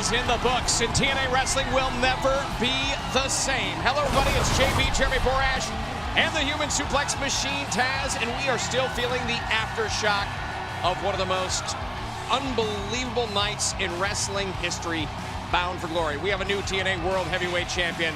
is in the books, and TNA Wrestling will never be the same. Hello, everybody. It's JB, Jeremy Borash, and the Human Suplex Machine, Taz, and we are still feeling the aftershock of one of the most unbelievable nights in wrestling history, bound for glory. We have a new TNA World Heavyweight Champion,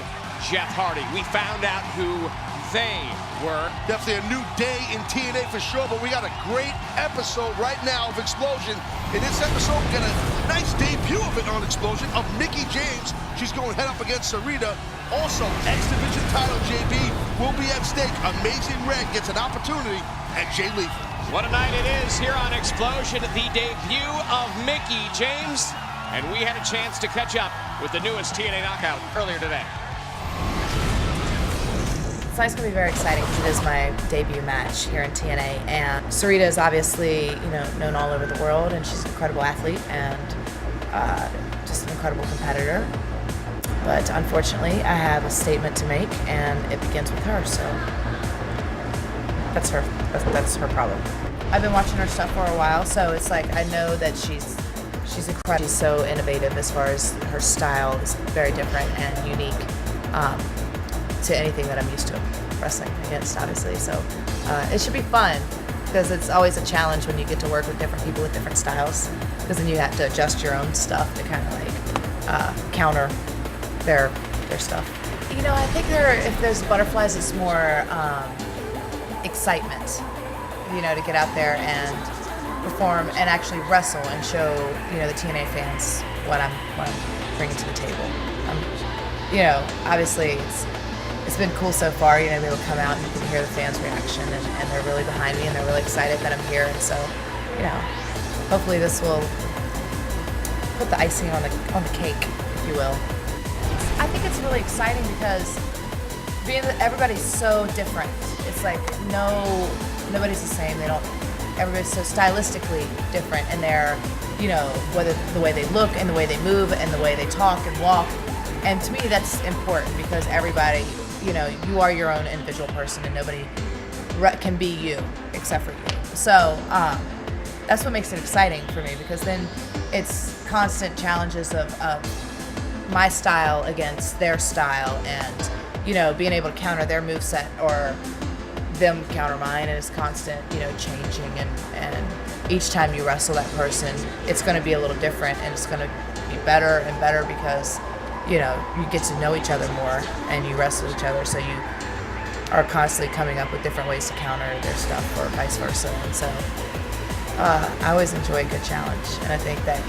Jeff Hardy. We found out who they were. Definitely a new day in TNA for sure, but we got a great episode right now of Xplosion. In this episode, we got a nice debut of it on Xplosion of Mickie James. She's going head up against Sarita. Also, X Division title, JB, will be at stake. Amazing Red gets an opportunity at Jay Lethal. What a night it is here on Xplosion, the debut of Mickie James. And we had a chance to catch up with the newest TNA Knockout earlier today. Tonight's going to be very exciting because it is my debut match here in TNA, and Sarita is obviously, known all over the world, and she's an incredible athlete and just an incredible competitor. But unfortunately, I have a statement to make, and it begins with her. So that's her problem. I've been watching her stuff for a while, so it's like I know that she's incredible. She's so innovative as far as her style is very different and unique. To anything that I'm used to wrestling against, obviously. So it should be fun because it's always a challenge when you get to work with different people with different styles, because then you have to adjust your own stuff to kind of like counter their stuff. I think if there's butterflies, it's more excitement, to get out there and perform and actually wrestle and show, the TNA fans what I'm bringing to the table. Obviously it's been cool so far, to be able to come out and you can hear the fans' reaction, and they're really behind me and they're really excited that I'm here, and so, hopefully this will put the icing on the cake, if you will. I think it's really exciting because everybody's so different. It's like nobody's the same. Everybody's so stylistically different, and they're, whether the way they look and the way they move and the way they talk and walk. And to me, that's important because everybody, you are your own individual person, and nobody can be you except for you. So that's what makes it exciting for me, because then it's constant challenges of my style against their style, and being able to counter their moveset or them counter mine, and it's constant changing, and each time you wrestle that person, it's going to be a little different, and it's going to be better and better because you get to know each other more and you wrestle each other, so you are constantly coming up with different ways to counter their stuff or vice versa. And so I always enjoy a good challenge, and I think that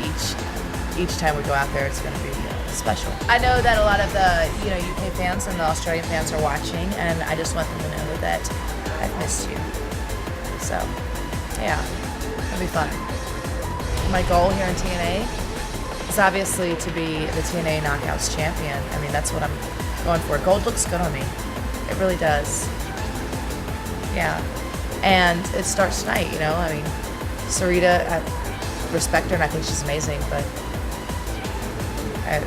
each time we go out there, it's going to be special. I know that a lot of the UK fans and the Australian fans are watching, and I just want them to know that I've missed you. So yeah, it'll be fun. My goal here in TNA is obviously to be the TNA Knockouts champion. I mean, that's what I'm going for. Gold looks good on me. It really does. Yeah. And it starts tonight, I mean, Sarita, I respect her and I think she's amazing, but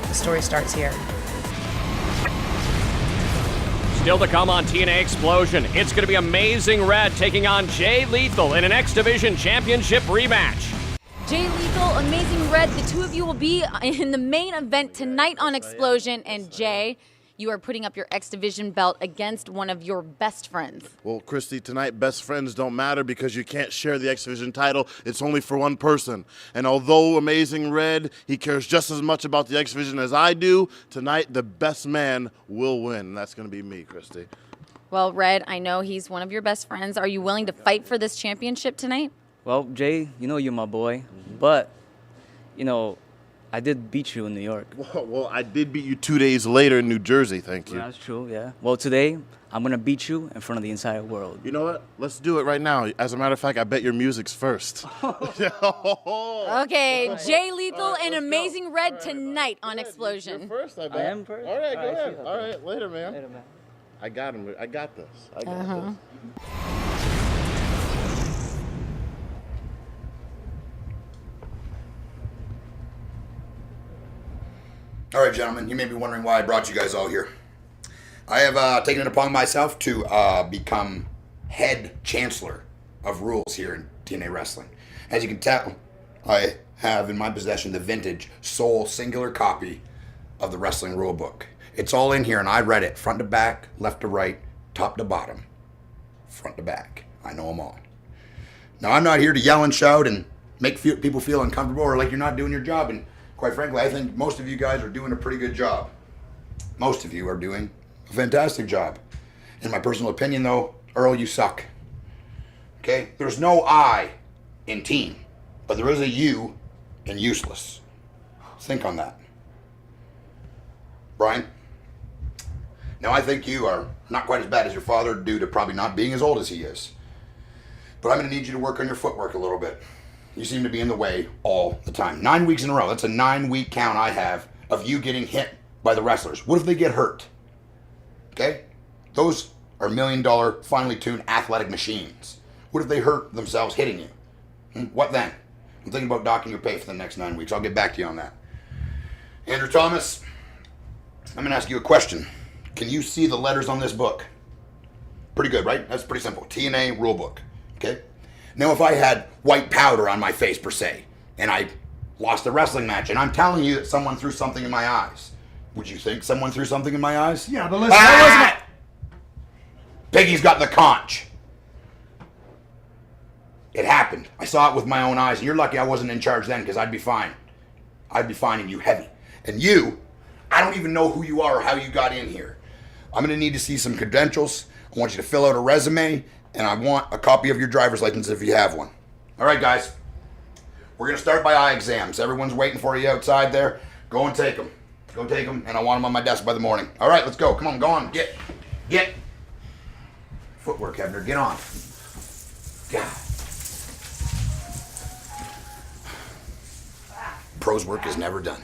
the story starts here. Still to come on TNA Explosion, it's going to be Amazing Red taking on Jay Lethal in an X Division Championship rematch. Jay Lethal, Amazing Red, the two of you will be in the main event tonight on Xplosion. And Jay, you are putting up your X Division belt against one of your best friends. Well, Christy, tonight best friends don't matter because you can't share the X Division title. It's only for one person. And although Amazing Red, he cares just as much about the X Division as I do, tonight the best man will win. And that's going to be me, Christy. Well, Red, I know he's one of your best friends. Are you willing to fight for this championship tonight? Well, Jay, you're my boy, but, I did beat you in New York. Well, I did beat you 2 days later in New Jersey, thank you. Yeah, that's true, yeah. Well, today, I'm going to beat you in front of the entire world. You know what? Let's do it right now. As a matter of fact, I bet your music's first. Okay, Jay Lethal and Amazing Red tonight on Xplosion. You're first, I bet. I am first? All right, go ahead. Okay. All right, later, man. Later, man. I got him. I got this. I got this. All right, gentlemen, you may be wondering why I brought you guys all here. I have taken it upon myself to become head chancellor of rules here in TNA Wrestling. As you can tell, I have in my possession the vintage, sole, singular copy of the wrestling rule book. It's all in here, and I read it front to back, left to right, top to bottom, front to back. I know them all. Now, I'm not here to yell and shout and make people feel uncomfortable or like you're not doing your job. And quite frankly, I think most of you guys are doing a pretty good job. Most of you are doing a fantastic job. In my personal opinion, though, Earl, you suck. Okay? There's no I in team, but there is a you in useless. Think on that. Brian? Now, I think you are not quite as bad as your father due to probably not being as old as he is. But I'm going to need you to work on your footwork a little bit. You seem to be in the way all the time. 9 weeks in a row. That's a 9-week count I have of you getting hit by the wrestlers. What if they get hurt? Okay? Those are $1 million, finely tuned athletic machines. What if they hurt themselves hitting you? What then? I'm thinking about docking your pay for the next 9 weeks. I'll get back to you on that. Andrew Thomas, I'm going to ask you a question. Can you see the letters on this book? Pretty good, right? That's pretty simple. TNA rule book. Okay? Now, if I had white powder on my face, per se, and I lost a wrestling match, and I'm telling you that someone threw something in my eyes, would you think someone threw something in my eyes? Yeah, but listen, that wasn't it. Piggy's got the conch. It happened. I saw it with my own eyes. And you're lucky I wasn't in charge then, because I'd be fine. I'd be fining you heavy. And you, I don't even know who you are or how you got in here. I'm going to need to see some credentials. I want you to fill out a resume, and I want a copy of your driver's license if you have one. All right, guys. We're going to start by eye exams. Everyone's waiting for you outside there. Go and take them. Go take them, and I want them on my desk by the morning. All right, let's go. Come on, go on. Get. Footwork, Hebner. Get on. God. Pro's work is never done.